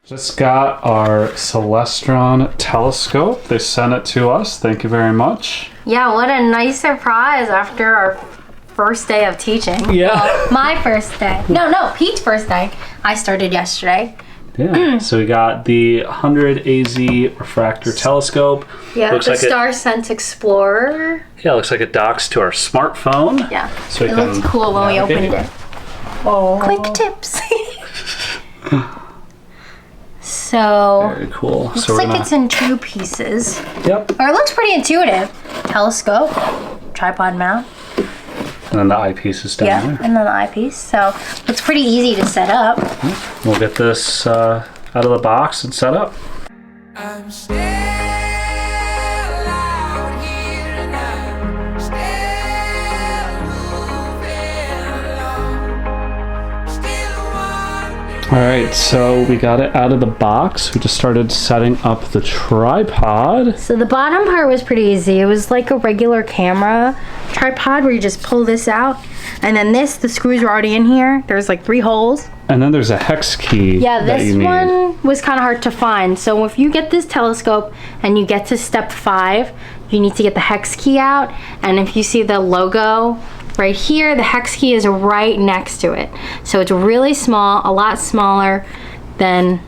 Just got our Celestron telescope. They sent it to us. Thank you very much. Yeah, what a nice surprise after our first day of teaching. Yeah. Well, my first day. No, Pete's first day. I started yesterday. Yeah. So we got the 100 AZ refractor telescope. Yeah, looks the like Starsense Explorer. Yeah, looks like it docks to our smartphone. Yeah. So it looks cool when we opened it. Oh. Quick tips. So very cool. Looks like it's in two pieces. Yep. Or it looks pretty intuitive. Telescope, tripod mount. And then the eyepiece is down there. And then the eyepiece. So it's pretty easy to set up. We'll get this out of the box and set up. I'm still out here and I'm still moving along. Still wondering. All right, so we got it out of the box. We just started setting up the tripod. So the bottom part was pretty easy. It was like a regular camera tripod where you just pull this out. And then the screws are already in here. There's like 3 holes. And then there's a hex key. Yeah, that this you need. one was kind of hard to find. So if you get this telescope and you get to step 5, you need to get the hex key out. And if you see the logo right here, the hex key is right next to it. So it's really small, a lot smaller than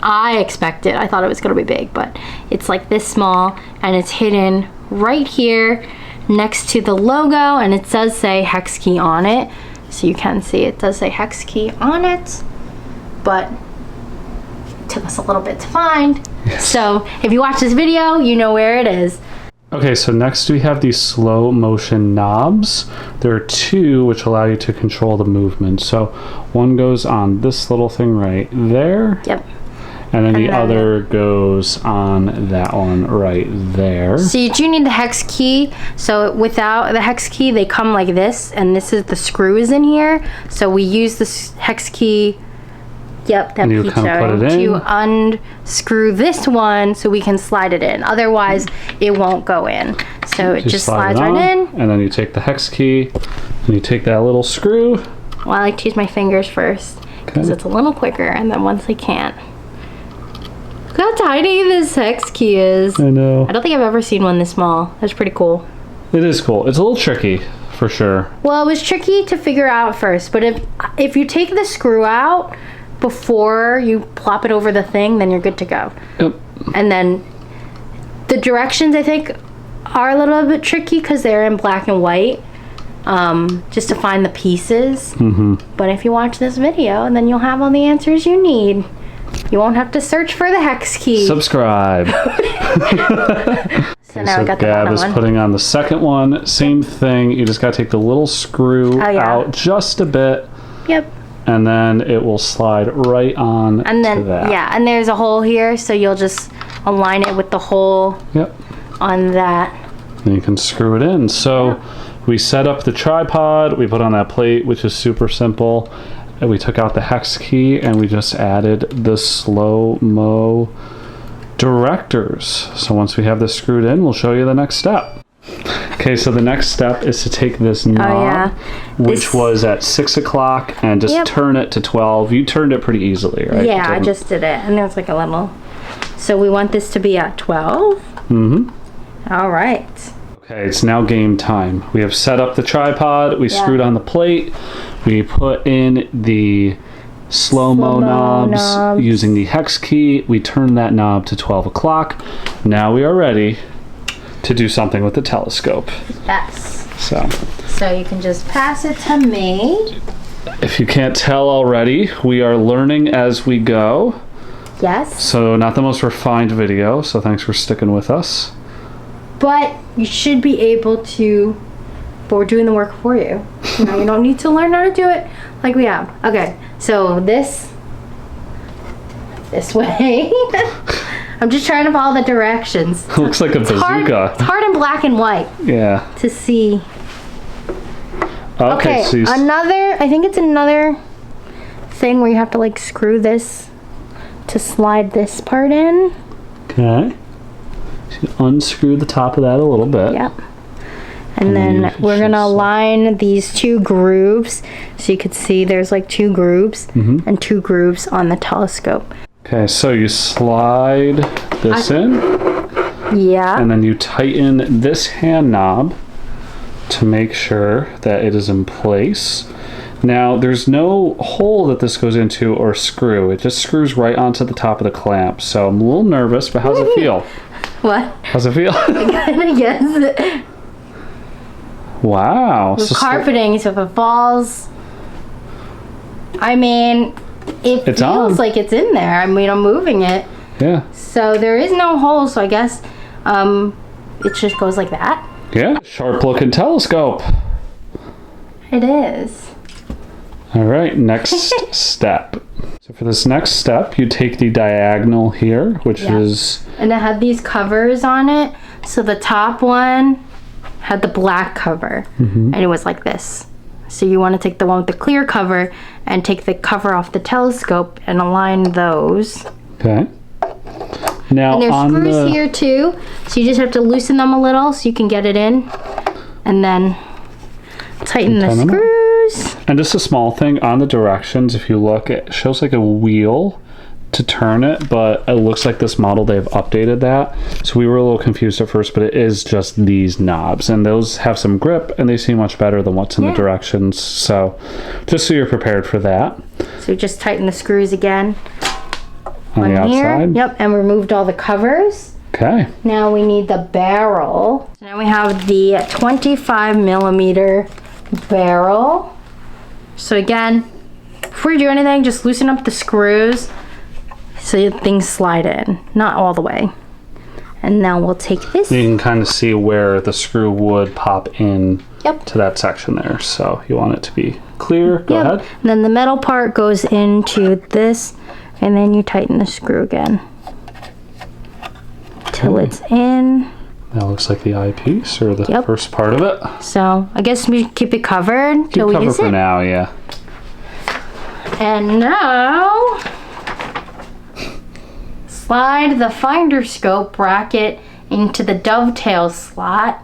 I expected. I thought it was gonna be big, but it's like this small and it's hidden right here next to the logo, and it does say hex key on it. So you can see it does say hex key on it, but it took us a little bit to find. Yes. So if you watch this video, you know where it is. Okay, so next we have these slow motion knobs. There are 2 which allow you to control the movement. So one goes on this little thing right there. Yep. And then the other goes on that one right there. So you do need the hex key. So without the hex key, they come like this, and this is the screws in here. So we use this hex key. Yep, that you Pete kind of showed, put it in. to unscrew this one so we can slide it in. Otherwise, it won't go in. So it just slides right in. And then you take the hex key and you take that little screw. Well, I like to use my fingers first because it's a little quicker, and then once I can't. Look how tiny this hex key is. I know. I don't think I've ever seen one this small. That's pretty cool. It is cool. It's a little tricky for sure. Well, it was tricky to figure out first, but if you take the screw out before you plop it over the thing, then you're good to go. Yep. And then the directions, I think, are a little bit tricky because they're in black and white, just to find the pieces. But if you watch this video, then you'll have all the answers you need. You won't have to search for the hex key. Subscribe. So now I got the Gab bottom is one. putting on the second one. Same thing. You just got to take the little screw out just a bit. Yep. And then it will slide right on And then, to that. yeah, and there's a hole here, so you'll just align it with the hole Yep. on that. And you can screw it in. So we set up the tripod. We put on that plate, which is super simple. And we took out the hex key and we just added the slow-mo directors. So once we have this screwed in, we'll show you the next step. Okay, so the next step is to take this knob, which was at 6 o'clock, and just turn it to 12. You turned it pretty easily, right? Yeah, I just did it, and there's like a little. So we want this to be at 12? Mm-hmm. All right. Okay, it's now game time. We have set up the tripod, we screwed on the plate, we put in the slow-mo knobs using the hex key. We turn that knob to 12 o'clock. Now we are ready to do something with the telescope. Yes. So you can just pass it to me. if you can't tell already, we are learning as we go. Yes. So not the most refined video, so thanks for sticking with us. But you should be able to, but we're doing the work for you. You know, you don't need to learn how to do it like we have. Okay, so this way. I'm just trying to follow the directions. It looks like a bazooka. It's hard in black and white Yeah. to see. Okay, so I think it's another thing where you have to like screw this to slide this part in. okay. So you unscrew the top of that a little bit. Yep. And then we're gonna align these two grooves, so you could see there's like two grooves and two grooves on the telescope. Okay, so you slide this in, Yeah. and then you tighten this hand knob to make sure that it is in place. Now, there's no hole that this goes into or screw. It just screws right onto the top of the clamp. So I'm a little nervous, but how's it feel? What? How's it feel? I guess. Wow. With carpeting, so if it falls, I mean, it It's feels on. like it's in there. I mean, I'm moving it. Yeah. So there is no hole, so I guess it just goes like that. Yeah. Sharp looking telescope. It is. All right, next step. So for this next step, you take the diagonal here, which is... And it had these covers on it. So the top one had the black cover, and it was like this. So you want to take the one with the clear cover and take the cover off the telescope and align those. Okay. Now And there's on screws the... here too, so you just have to loosen them a little so you can get it in, and then tighten the Tighten them up. screws. And just a small thing, on the directions, if you look, it shows like a wheel to turn it, but it looks like this model, they've updated that. So we were a little confused at first, but it is just these knobs, and those have some grip, and they seem much better than what's in the directions. So just so you're prepared for that. So just tighten the screws again On the here. outside. Yep, and removed all the covers. Okay. Now we need the barrel. So now we have the 25 millimeter barrel. So again, before you do anything, just loosen up the screws so things slide in, not all the way. And now we'll take this. You can kind of see where the screw would pop in Yep. to that section there. So you want it to be clear. Go Yep. ahead. And then the metal part goes into this, and then you tighten the screw again till it's in. That looks like the eyepiece, or the Yep. first part of it. So I guess we keep it covered Keep till we cover use for it. now, yeah. And now slide the finder scope bracket into the dovetail slot.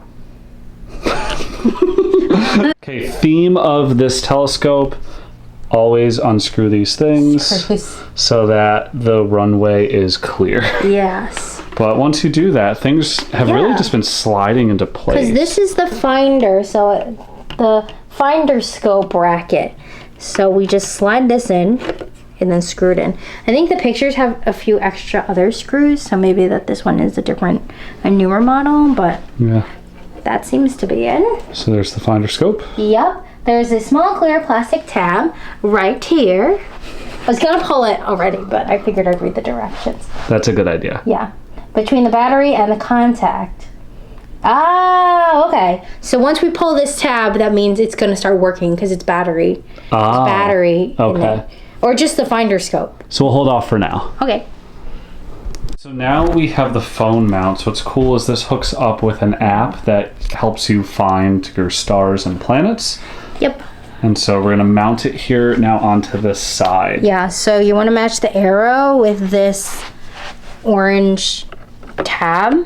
Okay, theme of this telescope, always unscrew these things so that the runway is clear. Yes. But once you do that, things have really Yeah. just been sliding into place. Because this is the finder, so the finder scope bracket. So we just slide this in and then screw it in. I think the pictures have a few extra other screws, so maybe that this one is a newer model, but Yeah. that seems to be it. So there's the finder scope. Yep. There's a small clear plastic tab right here. I was gonna pull it already, but I figured I'd read the directions. That's a good idea. Yeah. Between the battery and the contact. Ah, okay. So once we pull this tab, that means it's gonna start working because it's battery. Ah, It's battery. in okay. it. Or just the finder scope. So we'll hold off for now. Okay. So now we have the phone mount. So what's cool is this hooks up with an app that helps you find your stars and planets. Yep. And so we're gonna mount it here now onto this side. Yeah, so you want to match the arrow with this orange tab.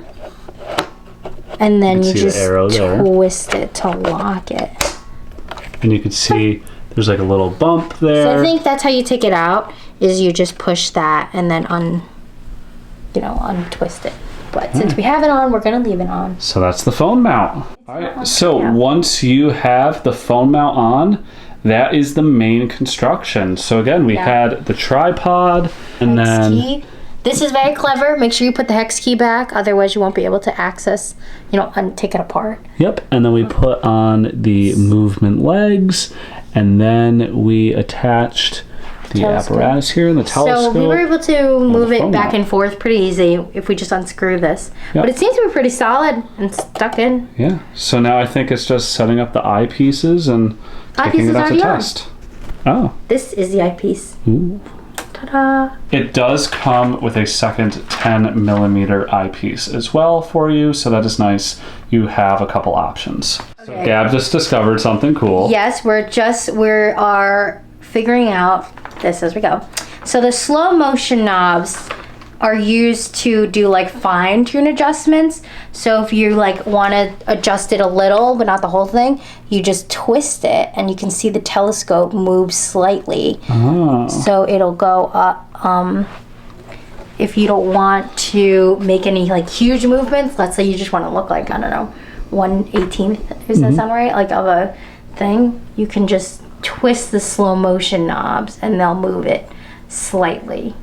And then you see the just arrow there. twist it to lock it. And you can see there's like a little bump there. So I think that's how you take it out, is you just push that and then untwist it. But since we have it on, we're gonna leave it on. So that's the phone mount. All right. So once you have the phone mount on, that is the main construction. So again, we had the tripod, and Hex then key. This is very clever. Make sure you put the hex key back, otherwise you won't be able to access, take it apart. yep, and then we put on the movement legs, and then we attached the Telescope. apparatus here and the telescope. So we were able to move it phone back mount. and forth pretty easy if we just unscrew this. Yep. But it seems to be pretty solid and stuck in. Yeah. So now I think it's just setting up the eyepieces and taking Eyepiece it is out to already on. test. Oh. This is the eyepiece. Ooh. Ta-da! It does come with a second 10 millimeter eyepiece as well for you, so that is nice. You have a couple options. So Okay. Gab just discovered something cool. Yes, we are figuring out this as we go. So the slow motion knobs are used to do like fine tune adjustments. So if you want to adjust it a little, but not the whole thing, you just twist it and you can see the telescope move slightly. Oh. So it'll go up if you don't want to make any like huge movements, let's say you just want to look like, I don't know, 1/18th, does that sound right? Like of a thing, you can just twist the slow motion knobs and they'll move it slightly.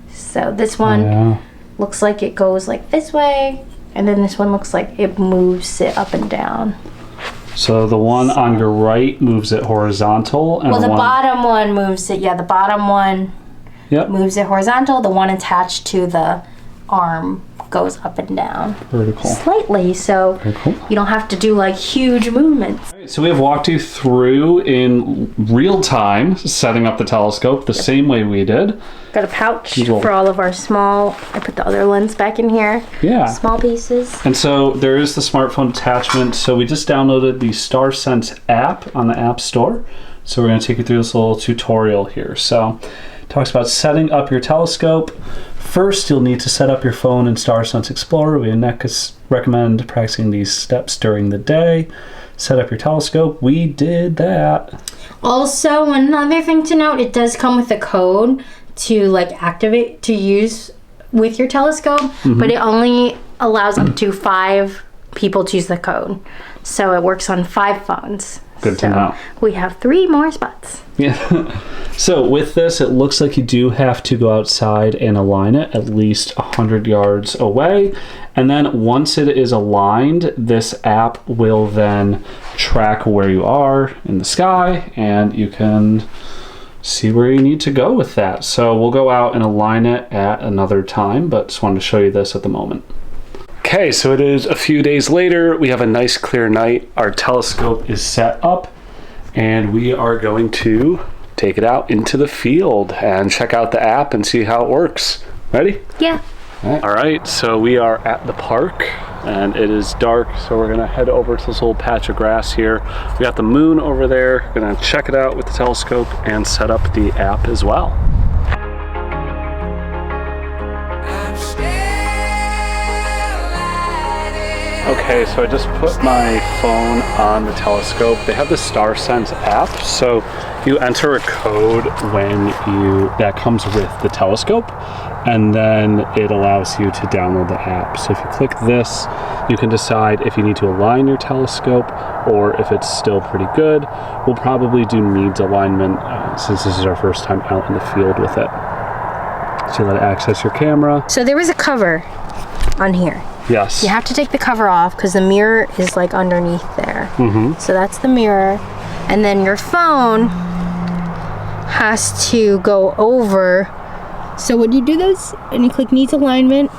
So this one looks like it goes like this way, and then this one looks like it moves it up and down. So the one on your right moves it horizontal, and Well, the bottom one moves it. Yeah, the bottom one moves it horizontal. The one attached to the arm goes up and down vertical slightly, so you don't have to do like huge movements. All right, so we have walked you through in real time setting up the telescope the same way we did. Got a pouch for all of our small, I put the other lens back in here. Yeah. Small pieces. And so there is the smartphone attachment. So we just downloaded the Starsense app on the App Store. So we're going to take you through this little tutorial here. So it talks about setting up your telescope. First, you'll need to set up your phone in Starsense Explorer. We recommend practicing these steps during the day. Set up your telescope. We did that. Also, another thing to note, it does come with a code to like activate, to use with your telescope, but it only allows up to 5 people to use the code. So it works on 5 phones. Good to know. We have 3 more spots. Yeah. So with this, it looks like you do have to go outside and align it at least 100 yards away. And then once it is aligned, this app will then track where you are in the sky, and you can see where you need to go with that. So we'll go out and align it at another time, but just wanted to show you this at the moment. Okay, so it is a few days later. We have a nice clear night. Our telescope is set up, and we are going to take it out into the field and check out the app and see how it works. Ready? Yeah. All right, so we are at the park, and it is dark, so we're gonna head over to this little patch of grass here. We got the moon over there. Gonna check it out with the telescope and set up the app as well. Okay, so I just put my phone on the telescope. They have the Starsense app, so you enter a code that comes with the telescope, and then it allows you to download the app. So if you click this, you can decide if you need to align your telescope or if it's still pretty good. We'll probably do needs alignment since this is our first time out in the field with it. So let it access your camera. So there is a cover on here. Yes. You have to take the cover off because the mirror is like underneath there. So that's the mirror. And then your phone has to go over. So when you do this and you click needs alignment,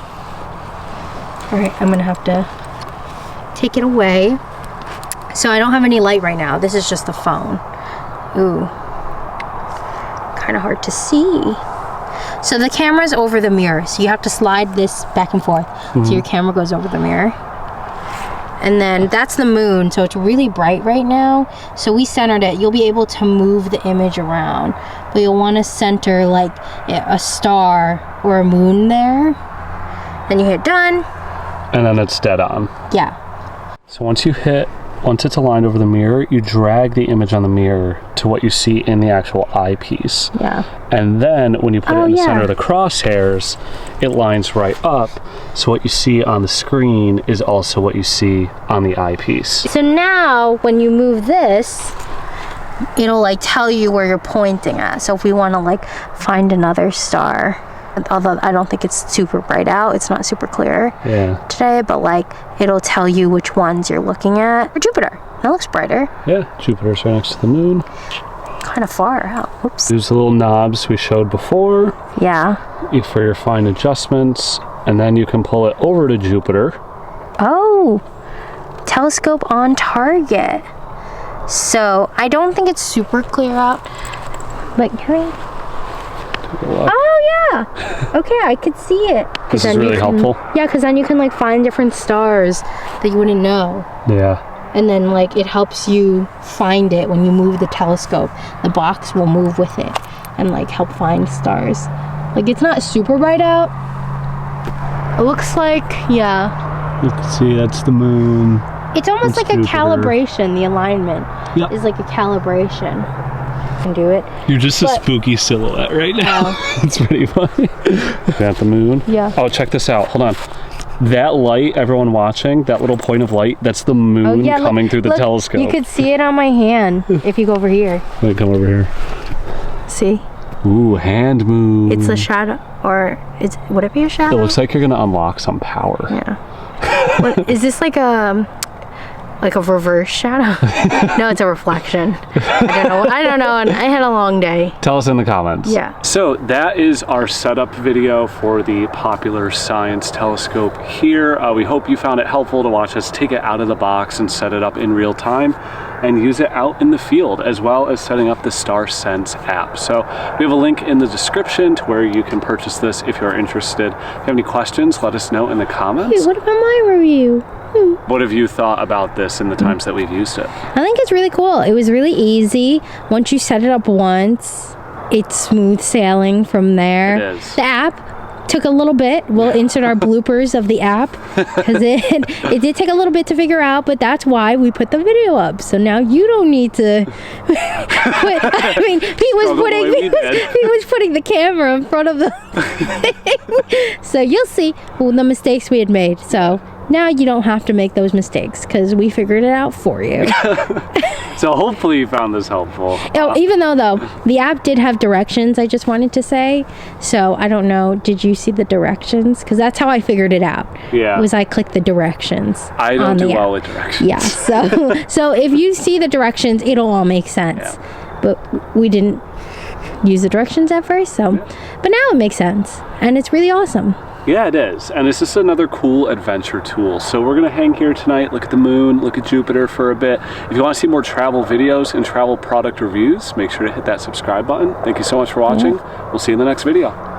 all right, I'm gonna have to take it away. So I don't have any light right now. This is just the phone. Ooh, kind of hard to see. So the camera's over the mirror, so you have to slide this back and forth so your camera goes over the mirror. And then that's the moon, so it's really bright right now. So we centered it. You'll be able to move the image around, but you'll want to center like a star or a moon there. Then you hit done. And then it's dead on. Yeah. So once it's aligned over the mirror, you drag the image on the mirror to what you see in the actual eyepiece. Yeah. And then when you put it in the center of the crosshairs, it lines right up. So what you see on the screen is also what you see on the eyepiece. So now when you move this, it'll like tell you where you're pointing at. So if we want to like find another star, although I don't think it's super bright out, it's not super clear today, but like it'll tell you which ones you're looking at. Or Jupiter, that looks brighter. Yeah, Jupiter's right next to the moon. Kind of far out. Oops. Use the little knobs we showed before. Yeah. For your fine adjustments, and then you can pull it over to Jupiter. Oh, telescope on target. So I don't think it's super clear out, but can I? Oh yeah. Okay, I could see it. This is really helpful. Yeah, because then you can like find different stars that you wouldn't know. Yeah. And then like it helps you find it when you move the telescope. The box will move with it and like help find stars. Like it's not super bright out. It looks like, yeah. You can see that's the moon. It's almost like Jupiter. a calibration. The alignment is like a calibration. can do it. You're just a But- spooky silhouette right now. It's pretty funny. At the moon? Yeah. Oh, check this out. Hold on. That light, everyone watching, that little point of light, that's the moon coming through the look, telescope. You could see it on my hand if you go over here. Wait, come over here. See? Ooh, hand moon. It's a shadow, or would it be a shadow? It looks like you're gonna unlock some power. Yeah. What, is this like a reverse shadow? No, it's a reflection. I don't know. And I had a long day. Tell us in the comments. Yeah. So that is our setup video for the popular science telescope here. We hope you found it helpful to watch us take it out of the box and set it up in real time and use it out in the field, as well as setting up the Starsense app. So we have a link in the description to where you can purchase this if you're interested. If you have any questions, let us know in the comments. Hey, what about my review? What have you thought about this in the times that we've used it? I think it's really cool. It was really easy. Once you set it up once, it's smooth sailing from there. It is. The app took a little bit. We'll insert our bloopers of the app because it did take a little bit to figure out, but that's why we put the video up. So now you don't need to I mean, Pete was putting the camera in front of the thing. So you'll see the mistakes we had made. So now you don't have to make those mistakes because we figured it out for you. So hopefully you found this helpful. Oh, even though the app did have directions, I just wanted to say. So I don't know, did you see the directions? Because that's how I figured it out. Yeah. Was I clicked the directions. I don't on do the well app. with directions. Yeah. So if you see the directions, it'll all make sense. Yeah. But we didn't use the directions at first, so but now it makes sense, and it's really awesome. Yeah, it is. And it's just another cool adventure tool. So we're going to hang here tonight, look at the moon, look at Jupiter for a bit. If you want to see more travel videos and travel product reviews, make sure to hit that subscribe button. Thank you so much for watching. We'll see you in the next video.